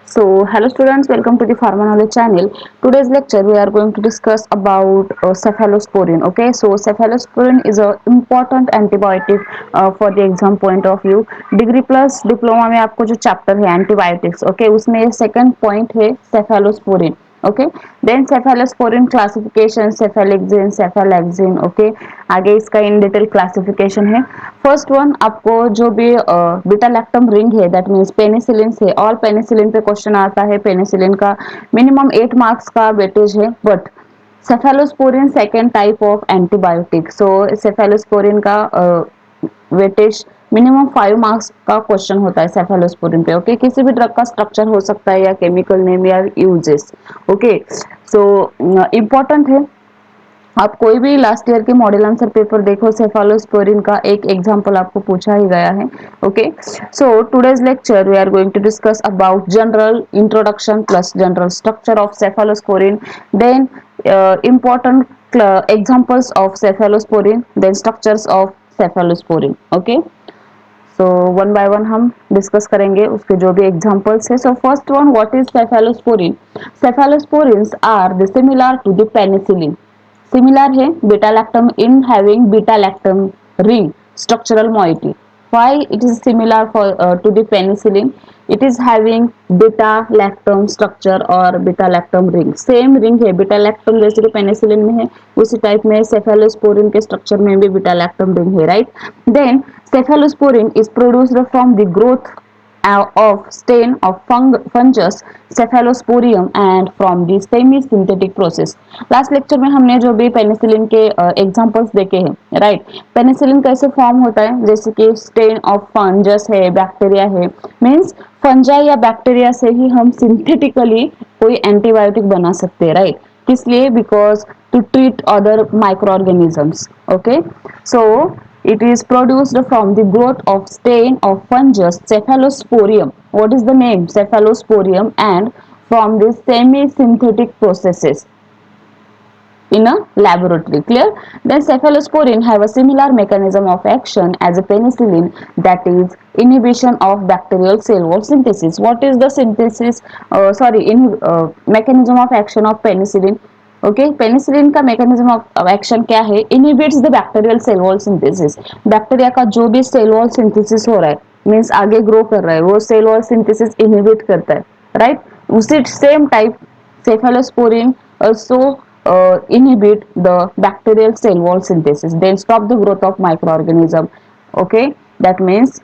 Hello students, welcome to the Pharma Knowledge channel. Today's lecture we are going to discuss about cephalosporin. Okay, so cephalosporin is a important antibiotic for the exam point of view. Degree plus diploma में आपको जो chapter है antibiotics, okay, उसमें second point है cephalosporin. Okay, then cephalosporin classification, cephalexin, cephalexin. Okay, आगे इसका in detail classification है. First one, आपको जो भी बीटा लैक्टम रिंग है, दैट मीन्स पेनिसिलिन से, और पेनिसिलिन पे क्वेश्चन आता है. पेनिसिलिन का मिनिमम 8 मार्क्स का वेटेज है, but cephalosporin second type of antibiotic. So cephalosporin का वेटेज मिनिमम 5 मार्क्स का क्वेश्चन होता है सेफेलोस्पोरिन पे. ओके, किसी भी ड्रग का स्ट्रक्चर हो सकता है या केमिकल नेम या यूजेस. ओके, सो इम्पोर्टेंट है. आप कोई भी लास्ट ईयर के मॉडल आंसर पेपर देखो, सेफालोस्पोरिन का एक एग्जांपल आपको पूछा ही गया है. Okay, so today's lecture we are going to discuss about general introduction plus general structure of cephalosporin, then important examples of cephalosporin, then structures of cephalosporin. Okay, so one by one हम discuss करेंगे उसके जो भी examples है. सो first one, what is cephalosporin? Cephalosporins are the similar to the penicillin. Similar है beta lactam in having beta lactam ring structural moiety. Why it is similar for to the penicillin? It is having beta lactam structure और beta lactam ring. Same ring है beta lactam, जैसे कि penicillin में है उसी type में cephalosporin के structure में भी बीटा लैक्टम रिंग है, right. Then cephalosporin is produced from the growth of stain of fungus cephalosporium and from the semi synthetic process. Last lecture में हमने जो भी पेनिसिलिन के एग्जांपल्स देखे हैं, राइट. पेनिसिलिन कैसे फॉर्म होता है, जैसे कि स्टेन ऑफ फंगस है, बैक्टीरिया है, मींस फंजाई या बैक्टीरिया से ही हम सिंथेटिकली कोई एंटीबायोटिक बना सकते हैं, राइट. किस लिए? Because to treat other microorganisms. Okay, so it is produced from the growth of stain of fungus cephalosporium. What is the name? Cephalosporium, and from the semi-synthetic processes in a laboratory. Clear? Then cephalosporin have a similar mechanism of action as a penicillin, that is inhibition of bacterial cell wall synthesis. What is the synthesis? Mechanism of action of penicillin. Okay, penicillin का mechanism of action क्या है? Inhibits the bacterial cell wall synthesis. Bacteria का जो भी cell wall synthesis हो रहा है, means आगे ग्रो कर रहा है, वो सेल वॉल सिंथेसिस इनहिबिट करता है, राइट. उसी same type cephalosporin also inhibit the bacterial cell wall synthesis, then stop the growth of microorganism. Okay, that means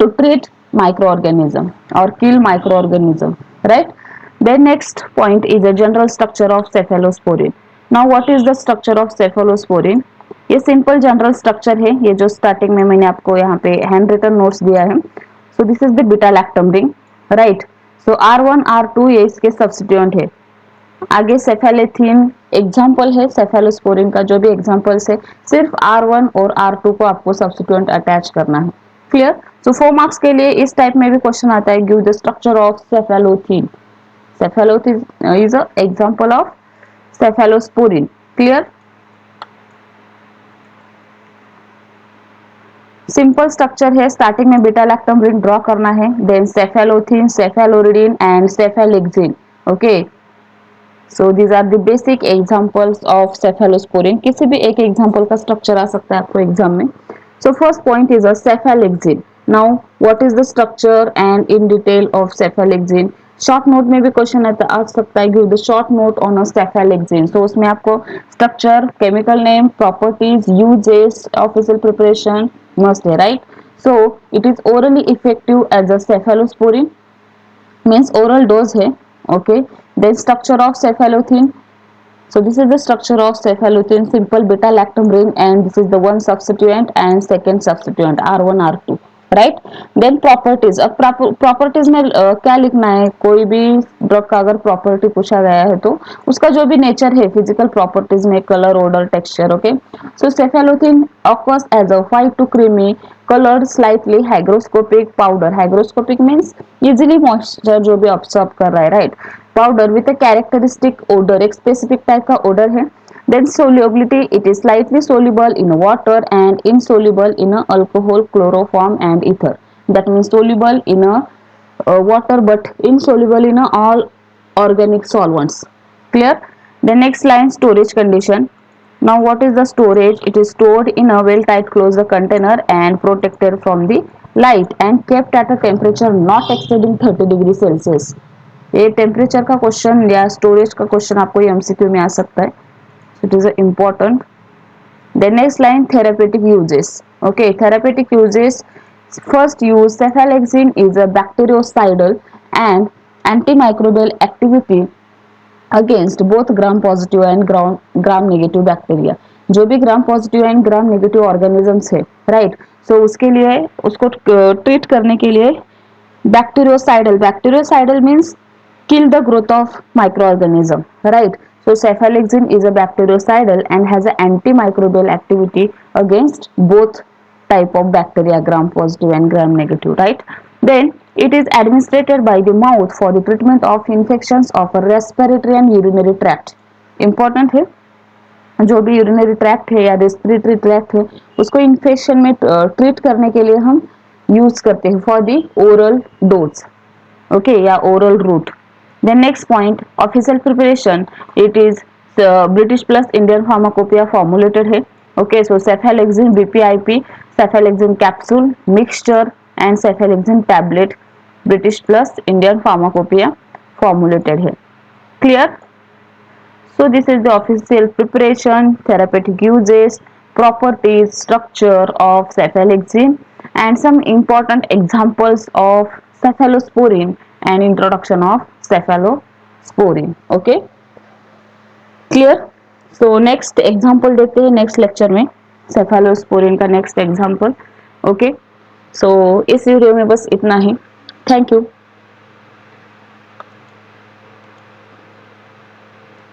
to treat microorganism or kill microorganism, right. Then next point is the general structure of cephalosporin. Now what is the structure of cephalosporin? ये simple general structure है, ये जो starting में मैंने आपको यहाँ पे hand written notes दिया है. So this is the beta lactam ring, right. So R1 R2 ये इसके सब्स्टिट्यूएंट है. आगे सेफेलेथिन एग्जाम्पल है सेफेलोस्पोरिन का, जो भी एग्जाम्पल्स है सिर्फ R1 और R2 को आपको सब्स्टिट्यूएंट अटैच करना है. क्लियर? सो 4 मार्क्स के लिए इस टाइप में भी क्वेश्चन आता है, give the structure of cephalothin. Cephalothene is an example of cephalosporin. Clear? Simple structure है, स्टार्टिंग में बीटा लैक्टम रिंग ड्रॉ करना है, then cephalothin, cephaloridine and cephalexin. Okay, so these are the basic examples of cephalosporin. किसी भी एक example का structure आ सकता है आपको एग्जाम में. So first point is a cephalexin. Now what is the structure and in detail of cephalexin? Short note में भी क्वेश्चन आ सकता है, give the short note on a cephalexin. So उसमें आपको structure, chemical name, properties, uses, official preparation must है, right. So it is orally effective as a cephalosporin, means oral dose है. Okay, then structure of cephalothin. So this is the structure of cephalothin, simple beta lactam ring, and this is the one substituent and second substituent R1 R2, right. Then properties. अब properties में क्या लिखना है? कोई भी drug का अगर property पूछा गया है तो उसका जो भी नेचर है फिजिकल प्रॉपर्टीज में, colour, odour, texture. Okay, so cephalothin occurs as a white to creamy colored slightly hygroscopic powder. Hygroscopic means easily moisture जो भी ऑब्जॉर्ब कर रहा है, right. Powder with a characteristic odour, एक स्पेसिफिक टाइप का odour है. Then solubility, it is slightly soluble in water and insoluble in a alcohol, chloroform and ether. That means soluble in a water but insoluble in all organic solvents. Clear? The next line, storage condition. Now what is the storage? It is stored in a well tight closed container and protected from the light and kept at a temperature not exceeding 30 degree Celsius. ये temperature का question या storage का question आपको MCQ में आ सकता है. It is important. The next line, therapeutic uses. Okay, therapeutic uses. First use, cefalexin is a bactericidal and antimicrobial activity against both gram positive and gram negative bacteria. जो भी gram positive and gram negative organisms है, right, सो उसके लिए उसको treat करने के लिए bacteriocidal means kill the growth of microorganism, right? So cefalexin is a bactericidal and has an antimicrobial activity against both type of bacteria, gram positive and gram negative, right? Then it is administered by the mouth for the treatment of infections of a respiratory and urinary tract. Important है, जो भी urinary tract है या respiratory tract है उसको infection में treat करने के लिए हम यूज करते हैं for the oral dose. Okay, या oral route. Then next point, official preparation. It is British plus Indian pharmacopoeia formulated है. Okay, so cephalexin BP IP, cephalexin capsule, mixture and cephalexin tablet British plus Indian pharmacopoeia formulated है. Clear? So this is the official preparation, therapeutic uses, properties, structure of cefalexin and some important examples of cephalosporin and introduction of cephalosporin. Okay, clear? So next example देखते हैं next lecture में cephalosporin का next example. Okay, so इस video में बस इतना ही. Thank you.